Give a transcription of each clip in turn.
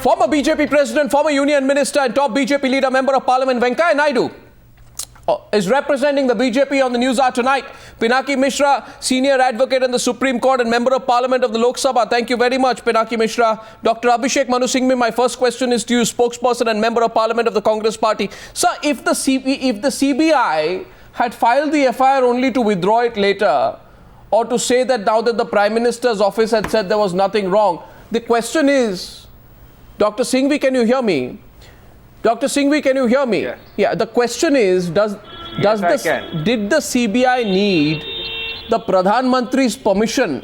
Former BJP President, former Union Minister and top BJP leader, Member of Parliament Venkaiah Naidu is representing the BJP on the News Hour tonight. Pinaki Mishra, Senior Advocate in the Supreme Court and Member of Parliament of the Lok Sabha. Thank you very much, Pinaki Mishra. Dr. Abhishek Manu Singhvi, my first question is to you, spokesperson and Member of Parliament of the Congress Party. Sir, if the CBI had filed the FIR only to withdraw it later, or to say that now that the Prime Minister's office had said there was nothing wrong, the question is, Dr. Singhvi, can you hear me? Dr. Singhvi, can you hear me? Yes. Yeah, the question is, did the CBI need the Pradhan Mantri's permission?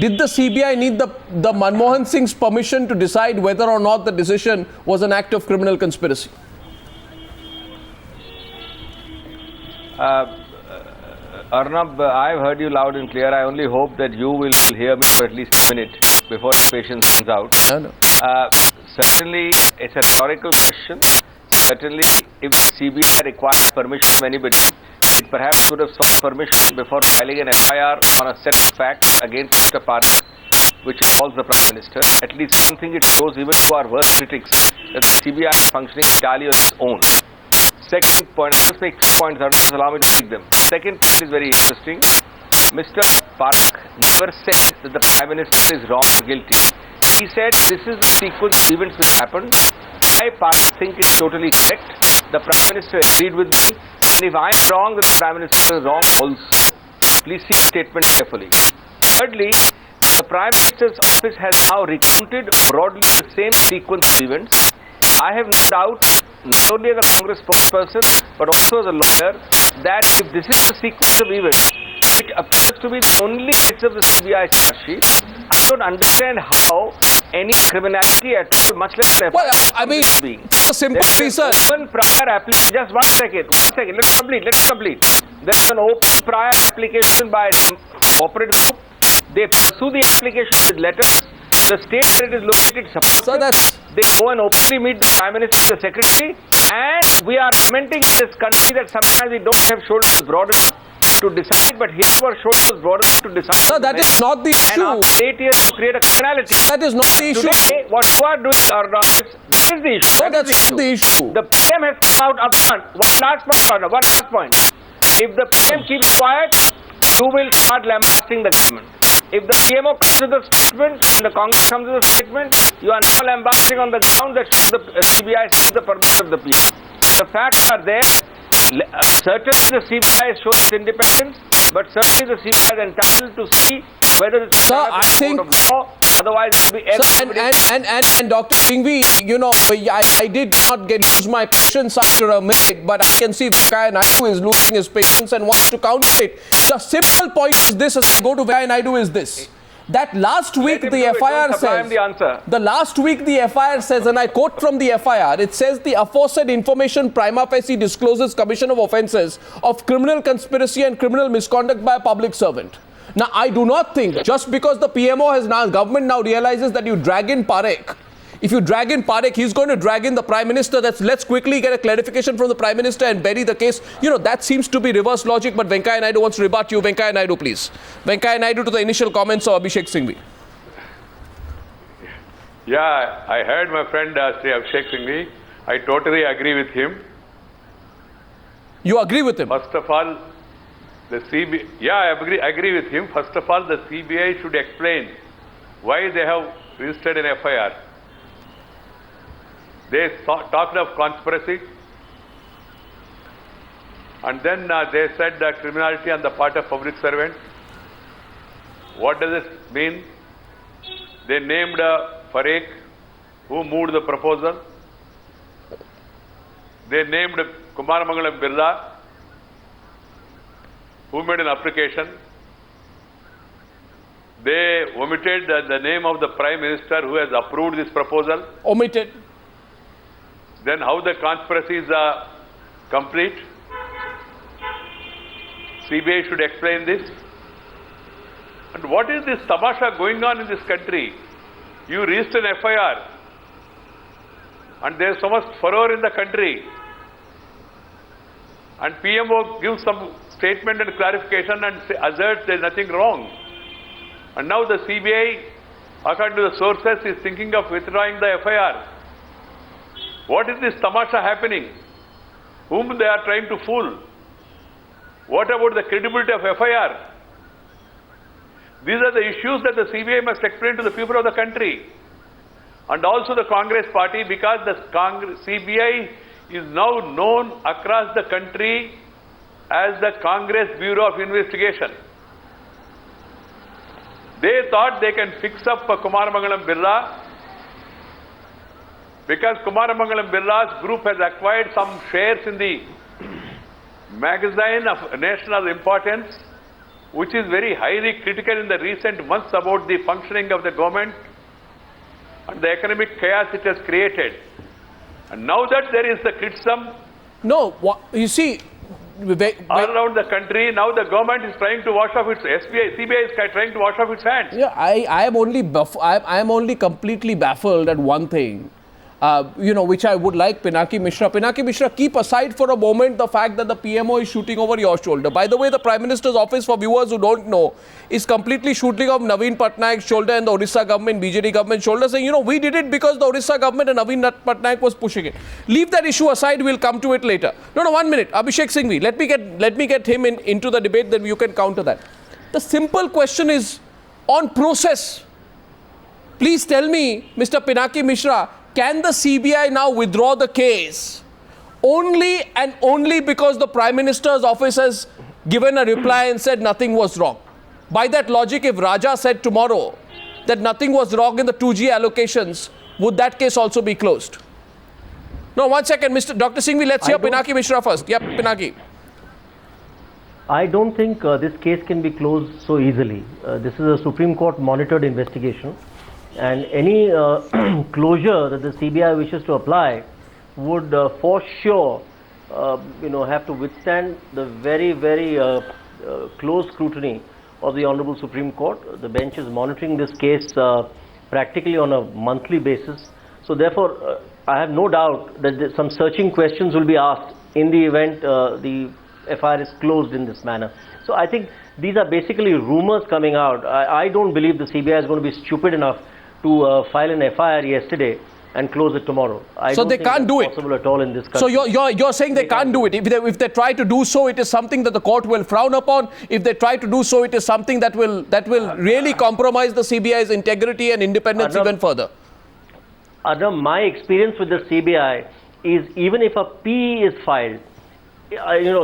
Did the CBI need the Manmohan Singh's permission to decide whether or not the decision was an act of criminal conspiracy? Arnab, I've heard you loud and clear. I only hope that you will hear me for at least a minute before patience runs out. No. Certainly, it's a rhetorical question. Certainly, if CBI requires permission from anybody, it perhaps would have sought permission before filing an FIR on a set of facts against Mr. Parakh, which involves the Prime Minister. At least something it shows even to our worst critics that the CBI is functioning entirely on its own. Second point, I'll just make 2 points, just allow me to make them. Second point is very interesting. Mr. Parakh never said that the Prime Minister is wrong or guilty. He said this is the sequence of events which happened. I, Parakh, think it's totally correct. The Prime Minister agreed with me. And if I'm wrong, then the Prime Minister is wrong also. Please see the statement carefully. Thirdly, the Prime Minister's office has now recounted broadly the same sequence of events. I have no doubt, not only as a Congress spokesperson, but also as a lawyer, that if this is the sequence of events, which appears to be the only bits of the CBI charge sheet, I don't understand how any criminality at all, much less an FIR, Well, I mean, a simple research. Open prior application. Just one second. Let me complete. There's an open prior application by some corporate group. They pursue the application with letters. The state that it is located supports So that's... They go and openly meet the Prime Minister, the Secretary, and we are lamenting in this country that sometimes we don't have shoulders broad enough to decide, but here our shoulders broad enough to decide. Sir, that is not the issue. And after 8 years to create a criminality. That is not the issue. Today, what you are doing, this is the issue. No, that's not the issue. The PM has come out upfront. One last point. If the PM keeps quiet, you will start lambasting the government. If the PMO comes with a statement and the Congress comes with a statement, you are now lambasting on the ground that the CBI seeks the permission of the PM. The facts are there. Certainly the CBI has shown its independence, but certainly the CBI is entitled to see whether it's Sir, I think... of law. Otherwise, it will be... And Dr. Singhvi, you know, I did not lose my patience after a minute, but I can see Venkaiah Naidu is losing his patience and wants to counter it. The simple point is this, as I go to Venkaiah Naidu, is this. That last week the FIR says, the last week the FIR says, and I quote from the FIR, it says the aforesaid information prima facie discloses commission of offences of criminal conspiracy and criminal misconduct by a public servant. Now, I do not think just because the PMO has now, government now realizes that you drag in Parakh, if you drag in Parakh, he's going to drag in the Prime Minister. Let's quickly get a clarification from the Prime Minister and bury the case. You know, that seems to be reverse logic, but Venkaiah Naidu wants to rebut you. Venkaiah Naidu, please. Venkaiah Naidu to the initial comments of Abhishek Singhvi. Yeah, I heard my friend Sri Abhishek Singhvi. I totally agree with him. You agree with him? First of all, the CBI, yeah, I agree with him. First of all, the CBI should explain why they have registered an FIR. They talked of conspiracy, and then they said that criminality on the part of public servants. What does it mean? They named Parakh, who moved the proposal. They named Kumar Mangalam Birla, who made an application. They omitted the name of the Prime Minister who has approved this proposal. Omitted. Then how the conspiracy is complete? CBI should explain this. And what is this tamasha going on in this country? You registered an FIR and there is so much furor in the country. And PMO gives some statement and clarification and asserts there is nothing wrong. And now the CBI according to the sources, is thinking of withdrawing the FIR. What is this tamasha happening? Whom they are trying to fool? What about the credibility of FIR? These are the issues that the CBI must explain to the people of the country. And also the Congress party, because the CBI is now known across the country as the Congress Bureau of Investigation. They thought they can fix up Kumaramangalam Birla because Kumaramangalam Birla's group has acquired some shares in the magazine of national importance, which is very highly critical in the recent months about the functioning of the government and the economic chaos it has created. And now that there is the criticism No, you see, all around the country, now the government is trying to wash off its CBI is trying to wash off its hands. yeah, I am only completely baffled at one thing. Which I would like Pinaki Mishra. Pinaki Mishra, keep aside for a moment the fact that the PMO is shooting over your shoulder. By the way, the Prime Minister's office, for viewers who don't know, is completely shooting over Naveen Patnaik's shoulder and the Odisha government, BJD government shoulder, saying, we did it because the Odisha government and Naveen Patnaik was pushing it. Leave that issue aside, we'll come to it later. No, 1 minute. Abhishek Singhvi, let me get him into the debate, then you can counter that. The simple question is on process. Please tell me, Mr. Pinaki Mishra, can the CBI now withdraw the case only and only because the Prime Minister's office has given a reply and said nothing was wrong? By that logic, if Raja said tomorrow that nothing was wrong in the 2G allocations, would that case also be closed? No, 1 second, Dr. Singhvi, let's hear Pinaki Mishra first. Yep, Pinaki. I don't think this case can be closed so easily. This is a Supreme Court monitored investigation. And any closure that the CBI wishes to apply would for sure have to withstand the very, very close scrutiny of the Honorable Supreme Court. The bench is monitoring this case practically on a monthly basis. So therefore, I have no doubt that some searching questions will be asked in the event the FIR is closed in this manner. So I think these are basically rumors coming out. I don't believe the CBI is going to be stupid enough to file an FIR yesterday and close it tomorrow. So they can't do it. Possible at all in this country. So you're saying they can't do it. If they try to do so, it is something that the court will frown upon. If they try to do so, it is something that will really compromise the CBI's integrity and independence even further. Adam, my experience with the CBI is even if a PE is filed,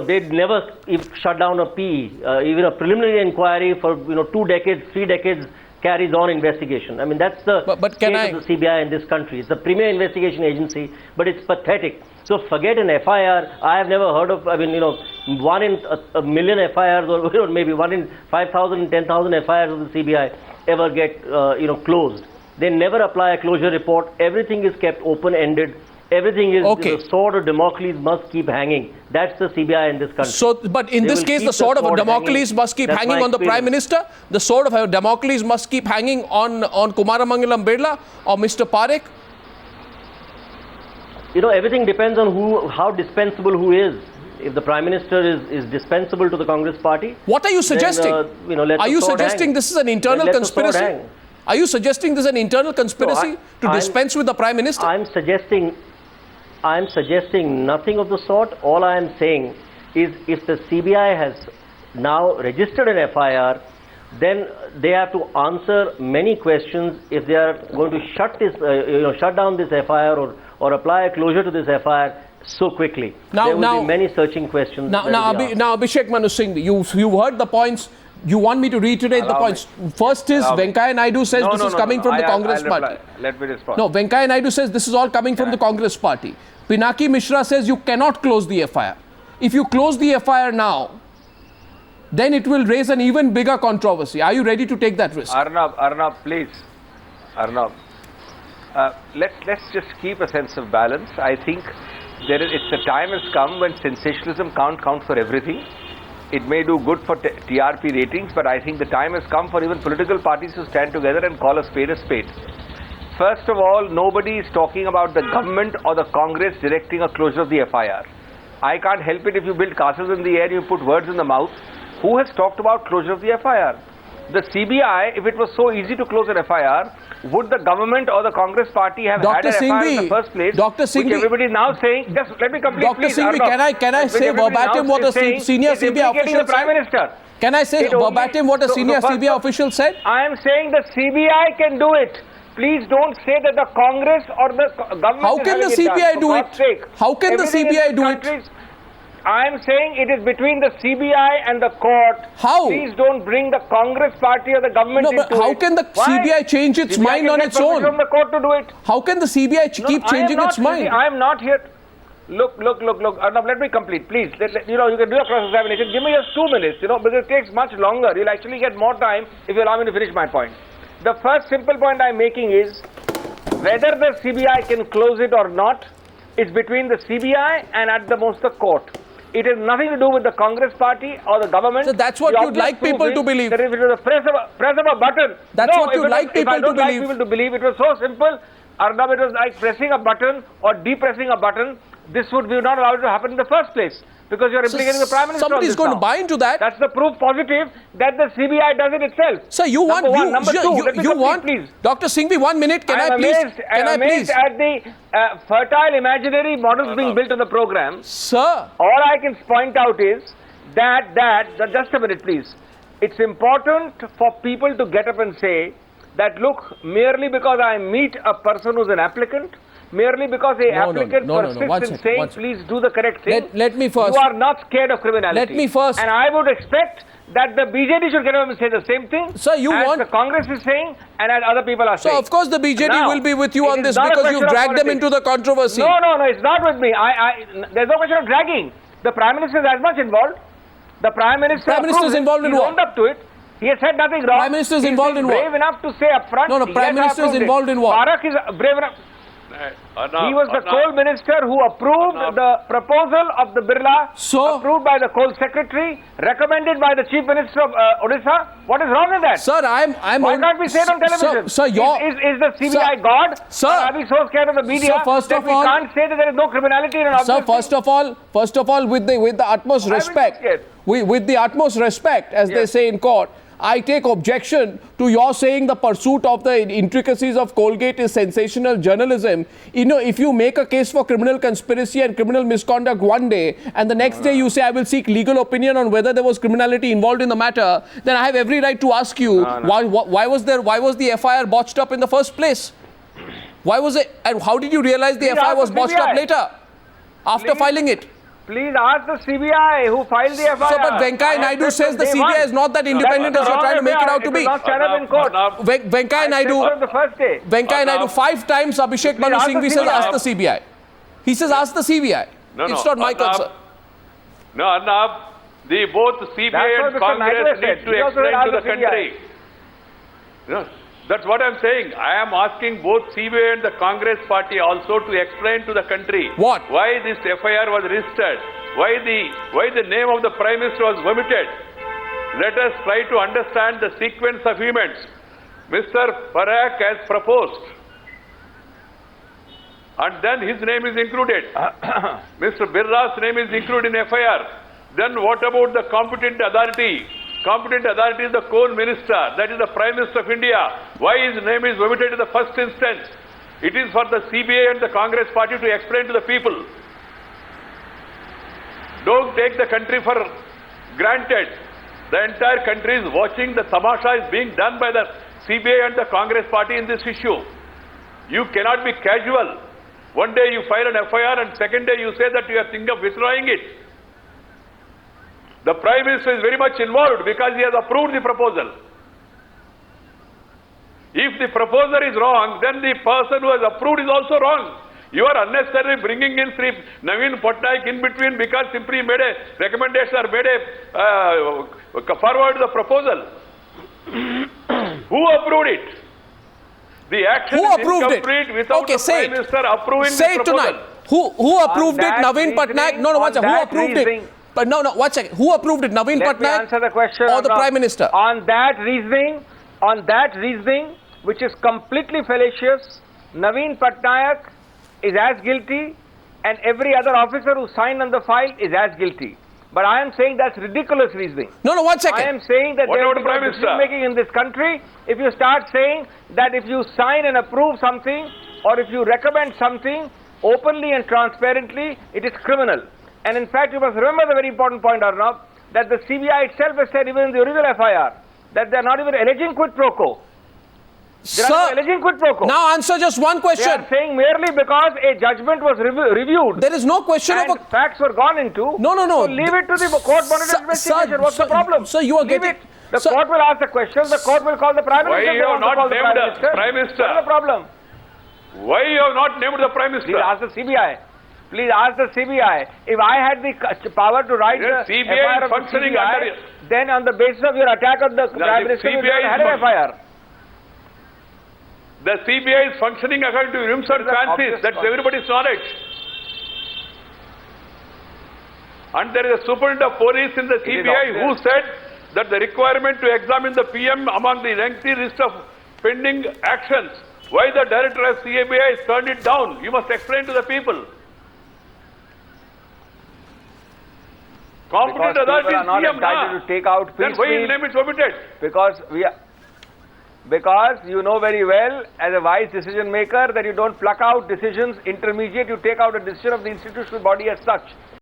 they'd never shut down a PE. Even a preliminary inquiry for 2 decades, 3 decades carries on investigation. I mean, that's the state of the CBI in this country. It's the premier investigation agency, but it's pathetic. So forget an FIR. I have never heard of, 1 in a million FIRs or maybe 1 in 5,000, 10,000 FIRs of the CBI ever get, closed. They never apply a closure report. Everything is kept open-ended. Everything is the sword of Damocles must keep hanging. That's the CBI in this country. So, but in this case, the sword of Damocles must keep hanging on the Prime Minister. The sword of Damocles must keep hanging on Kumaramangalam Birla or Mr. Parekh. Everything depends on how dispensable who is. If the Prime Minister is dispensable to the Congress party, what are you suggesting? Then, are you suggesting this is an internal conspiracy? Are you suggesting this is an internal conspiracy to dispense with the Prime Minister? I'm suggesting nothing of the sort. All I am saying is if the CBI has now registered an FIR, then they have to answer many questions if they are going to shut down this FIR or apply a closure to this FIR so quickly. There will be many searching questions. Now Abhishek Manu Singhvi, you've heard the points. You want me to reiterate the points? First is Venkaiah Naidu says this is coming from the Congress party. Let me respond. No, Venkaiah Naidu says this is all coming from the Congress party. Pinaki Mishra says you cannot close the FIR. If you close the FIR now, then it will raise an even bigger controversy. Are you ready to take that risk? Arnab, please. Arnab, let's just keep a sense of balance. I think the time has come when sensationalism can't count for everything. It may do good for TRP ratings, but I think the time has come for even political parties to stand together and call a spade a spade. First of all, nobody is talking about the government or the Congress directing a closure of the FIR. I can't help it if you build castles in the air, you put words in the mouth. Who has talked about closure of the FIR? The CBI, if it was so easy to close an FIR, would the government or the Congress party have had Dr. an FIR in Singhvi, the first place? Dr. Which Singhvi- everybody is now saying. Just let me complete, Dr. please. Singhvi, Arnab. can I Which say everybody verbatim now what the is saying senior is CBI implicating official the Prime said? Minister. Can I say It only- verbatim what a so senior first CBI of- official said? I am saying the CBI can do it. Please don't say that the Congress or the government. How is can the having it CBI done, do for it? God's sake. How can the Everything in CBI this do it? country is- I am saying it is between the CBI and the court. How? Please don't bring the Congress party or the government No, into but how it. can the Why? CBI change its CBI mind can on get its permission own? from the court to do it. How can the CBI keep No, I am changing not its mind? I am not here. Look. Arnab, let me complete, please. You can do a cross-examination. Give me just 2 minutes, because it takes much longer. You'll actually get more time if you allow me to finish my point. The first simple point I'm making is whether the CBI can close it or not is between the CBI and at the most the court. It has nothing to do with the Congress party or the government. So that's what The you'd obvious like proof people is to believe. That if it was a press of a button. That's No, what you'd if it like was- people if I to don't like believe. people to believe, it was so simple. Arnab, it was like pressing a button or depressing a button. This would be not allowed to happen in the first place because you're implicating the Prime Minister. Somebody's going to buy into that. That's the proof positive that the CBI does it itself. Sir, you want Number one. you, Number you, two, you, let me you complete, want please. Dr. Singhvi, 1 minute. Can I please? Can I please? at the fertile imaginary models being built on the program. Sir, All I can point out is that just a minute, please. It's important for people to get up and say that, look, merely because I meet a person who's an applicant, merely because a applicant persists One in second, saying, one second. please do the correct thing. Let me first. You are not scared of criminality. Let me first. And I would expect that the BJD should get up and say the same thing. Sir, you as want- the Congress is saying and as other people are saying. So of course the BJD Now, will be with you it on is this not a because question you've of dragged them politics. into the controversy. No, it's not with me. There's no question of dragging. The Prime Minister is as much involved. The Prime Minister Prime Minister is approved it. involved in He what? owned up to it. He has said nothing wrong. Prime Minister is He's involved been in what? brave enough to say up front. No, Prime yes, I Minister is approved it. involved in what? Farak is brave enough. He was the coal minister who approved the proposal of the Birla, So- approved by the coal secretary, recommended by the chief minister of Odisha. What is wrong with that? Sir, I'm Why can't we say it on television? Sir, Is the CBI Sir- God? Sir- Or are we so scared of the media Sir, first that of we all- can't say that there is no criminality in an Sir, obvious thing? first of all, with the utmost will be respect, scared. with the utmost respect, as they Yes. say in court, I take objection to your saying the pursuit of the intricacies of Colgate is sensational journalism. If you make a case for criminal conspiracy and criminal misconduct one day, and the next day you say I will seek legal opinion on whether there was criminality involved in the matter, then I have every right to ask you why was the FIR botched up in the first place? Why was it? And how did you realize the Please FIR ask was the botched up CBI. later, after Please. filing it? Please ask the CBI who filed the FIR. Sir, but Venkaiah I Naidu have said says the from day CBI one. is not that independent That's as you're trying to make it out to It be. will not stand up in court. Venkaiah I Naidu, said so from the first day. Venkaiah Naidu, 5 times Abhishek Manu ask the Singhvi says CBI. ask the CBI. He says ask the CBI. It's not my concern. No, Arnab, both CBI That's and what Mr. Naidu Congress said. need to He also explain asked to the the CBI. country. No, that's what I'm saying. I am asking both CBI and the Congress party also to explain to the country What? why this FIR was registered, why the name of the Prime Minister was omitted. Let us try to understand the sequence of events. Mr. Farak has proposed, and then his name is included. Mr. Birla's name is included in FIR. Then what about the competent authority? Competent authority is the coal minister, that is the Prime Minister of India. Why his name is omitted in the first instance? It is for the CBI and the Congress party to explain to the people. Don't take the country for granted. The entire country is watching. The tamasha is being done by the CBI and the Congress party in this issue. You cannot be casual. One day you file an FIR and second day you say that you are thinking of withdrawing it. The Prime Minister is very much involved because he has approved the proposal. If the proposer is wrong, then the person who has approved is also wrong. You are unnecessarily bringing in Sri Naveen Patnaik in between because simply made a recommendation or made a forward the proposal. Who approved it? The action Who is approved it? incomplete without Okay, the say Prime it. Minister approving Say the it proposal. tonight. Who approved it? that Naveen Patnaik? reasoning- No, one on second. Who that approved reasoning- it? But no, one second. Who approved it? Naveen Let me Patnaik answer the question. or the Arnab. Prime Minister? On that reasoning, which is completely fallacious, Naveen Patnaik is as guilty and every other officer who signed on the file is as guilty. But I am saying that's ridiculous reasoning. No, 1 I second. am saying that What there about is the Prime no Minister? decision making in this country. If you start saying that if you sign and approve something, or if you recommend something openly and transparently, it is criminal. And in fact, you must remember the very important point, Arnab, that the CBI itself has said even in the original FIR that they are not even alleging quid pro quo. They are not Sir, alleging quid pro quo. now answer just one They question. are saying merely because a judgment was reviewed There is no question and of a... facts were gone into. No. So leave it to the court-monitored investigation. What's the problem? Sir, you are Leave getting... it. The Sir- court will ask the questions. The court will call the Prime Why Minister. you have They want to not call the named Prime the Minister. Prime Minister? What's the problem? Why you have not named the Prime Please Minister? ask the CBI. Please ask the CBI. If I had the power to write Yes, the CBI FIR is of the functioning CBI, under- then on the basis of your attack on the Prime the Minister, you CBI had is an FIR. The CBI is functioning according to whims and That is an fancies. obvious That's point. everybody's knowledge. And there is a superintendent of police in the CBI who obvious. said that the requirement to examine the PM among the lengthy list of pending actions. Why the director of CBI has turned it down? You must explain to the people. Because Competent people authority are is not PM, entitled to take out Then why piecemeal. his name is omitted? Because you know very well, as a wise decision maker, that you don't pluck out decisions intermediate, you take out a decision of the institutional body as such.